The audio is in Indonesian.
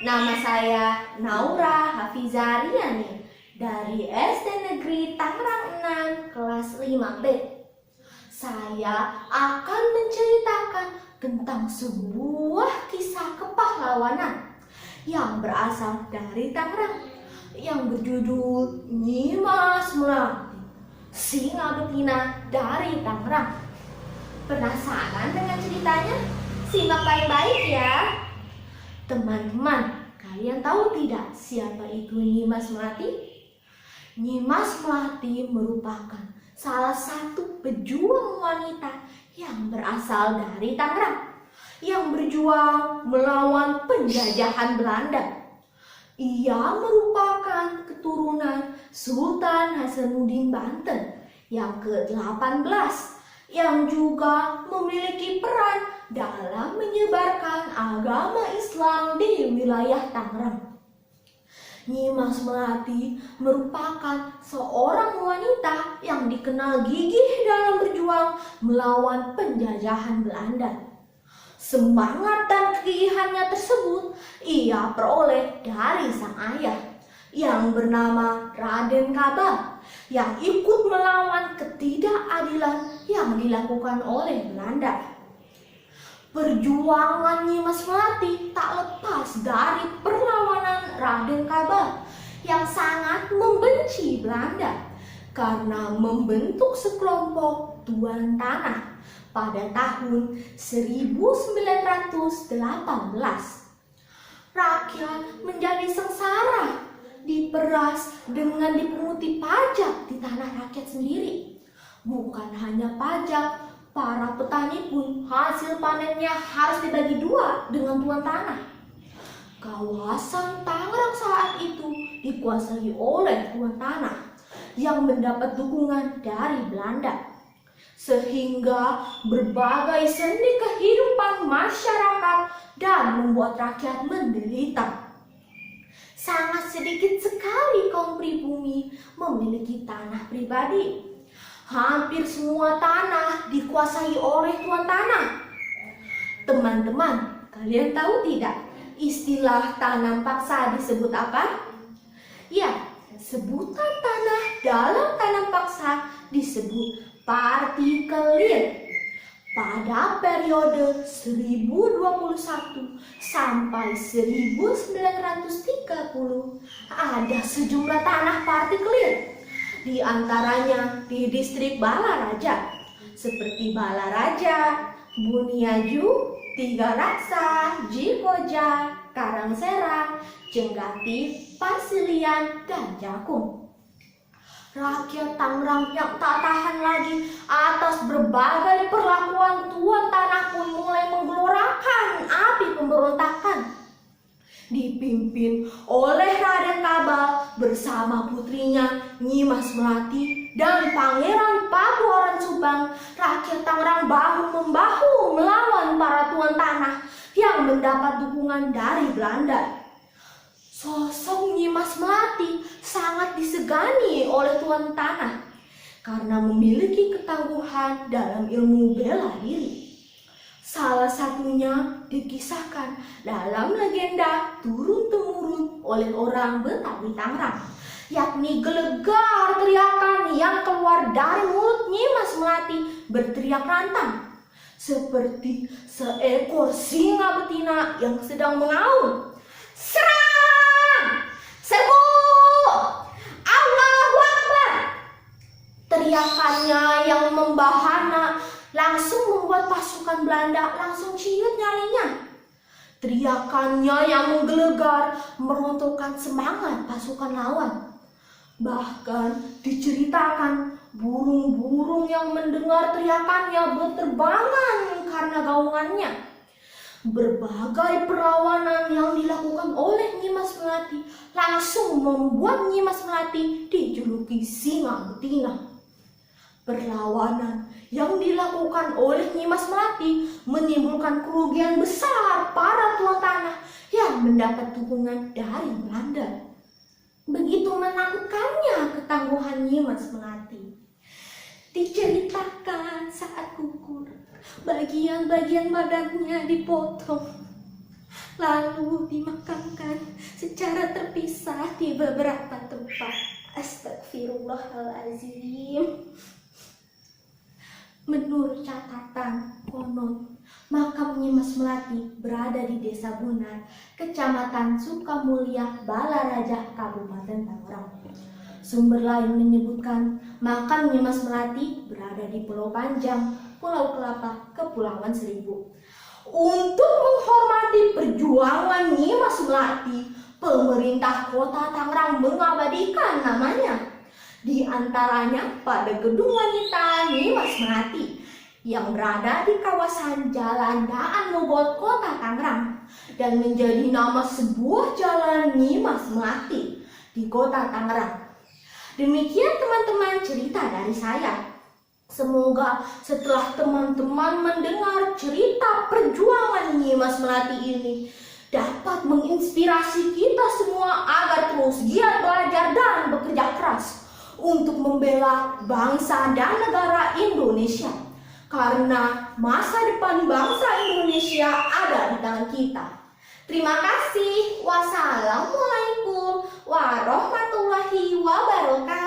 Nama saya Naura Hafizariani dari SD Negeri Tangerang 6 kelas 5B. Saya akan menceritakan tentang sebuah kisah kepahlawanan yang berasal dari Tangerang yang berjudul Nyimas Melati, singa betina dari Tangerang. Penasaran dengan ceritanya? Simak baik-baik ya. Teman-teman, kalian tahu tidak siapa itu Nyimas Melati? Nyimas Melati merupakan salah satu pejuang wanita yang berasal dari Tangerang yang berjuang melawan penjajahan Belanda. Ia merupakan keturunan Sultan Hasanuddin Banten yang ke-18 yang juga memiliki peran dalam menyebarkan agama Islam di wilayah Tangerang. Nyimas Melati merupakan seorang wanita yang dikenal gigih dalam berjuang melawan penjajahan Belanda. Semangat dan kegigihannya tersebut ia peroleh dari sang ayah yang bernama Raden Kaba yang ikut melawan ketidakadilan yang dilakukan oleh Belanda. Perjuangan Nyimas Melati tak lepas dari perlawanan Raden Kaba yang sangat membenci Belanda karena membentuk sekelompok tuan tanah pada tahun 1918. Rakyat menjadi sengsara, diperas dengan dipunguti pajak di tanah rakyat sendiri. Bukan hanya pajak, para petani pun hasil panennya harus dibagi dua dengan tuan tanah. Kawasan Tangerang saat itu dikuasai oleh tuan tanah yang mendapat dukungan dari Belanda. Sehingga berbagai sendi kehidupan masyarakat dan membuat rakyat menderita. Sangat sedikit sekali kaum pribumi memiliki tanah pribadi. Hampir semua tanah dikuasai oleh tuan tanah. Teman-teman, kalian tahu tidak istilah tanam paksa disebut apa? Ya, sebutan tanah dalam tanam paksa disebut partikelir. Pada periode 1021 sampai 1930 ada sejumlah tanah partikelir. Di antaranya di distrik Balaraja seperti Balaraja, Buniaju, Tiga Raksa, Jikoja, Karangserang, Jenggati, Pasilian, dan Jakung. Rakyat Tangerang yang tak tahan lagi atas berbagai perlakuan tuan tanah pun mulai menggelorakan api pemberontakan. Dipimpin oleh Raden Kaba bersama putrinya Nyimas Melati dan Pangeran Pakuaran Subang, rakyat Tangerang bahu-membahu melawan para tuan tanah yang mendapat dukungan dari Belanda. Sosok Nyimas Melati sangat disegani oleh tuan tanah karena memiliki ketangguhan dalam ilmu bela diri. Salah satunya dikisahkan dalam legenda turun-temurun oleh orang Betawi Tangerang, yakni gelegar teriakan yang keluar dari mulut Nyimas Melati berteriak lantang, seperti seekor singa betina yang sedang mengaum. Serang! Serbu! Allahu Akbar! Teriakannya yang membahana langsung membuat pasukan Belanda langsung ciut nyalinya. Teriakannya yang menggelegar merontokkan semangat pasukan lawan. Bahkan diceritakan burung-burung yang mendengar teriakannya berterbangan karena gaungannya. Berbagai perlawanan yang dilakukan oleh Nyimas Melati langsung membuat Nyimas Melati dijuluki singa betina. Perlawanan yang dilakukan oleh Nyimas Melati menimbulkan kerugian besar para tuan tanah yang mendapat dukungan dari Belanda. Begitu menakutkannya ketangguhan Nyimas Melati. Diceritakan saat gugur, bagian-bagian badannya dipotong. lalu dimakamkan secara terpisah di beberapa tempat. Astagfirullahalazim. Menurut catatan, konon makam Nyi Mas Melati berada di Desa Bunar, Kecamatan Sukamulya, Balaraja, Kabupaten Tangerang. Sumber lain menyebutkan makam Nyi Mas Melati berada di Pulau Panjang, Pulau Kelapa, Kepulauan Seribu. Untuk menghormati perjuangan Nyi Mas Melati, pemerintah Kota Tangerang mengabadikan namanya. Di antaranya pada Gedung Wanita Nyi Mas Melati yang berada di kawasan Jalan Daan Mogot, Kota Tangerang, dan menjadi nama sebuah jalan Nyi Mas Melati di Kota Tangerang. Demikian teman-teman cerita dari saya. Semoga setelah teman-teman mendengar cerita perjuangan Nyi Mas Melati ini dapat menginspirasi kita semua agar terus giat belajar dan bekerja keras untuk membela bangsa dan negara Indonesia. Karena masa depan bangsa Indonesia ada di tangan kita. Terima kasih. Wassalamualaikum warahmatullahi wabarakatuh.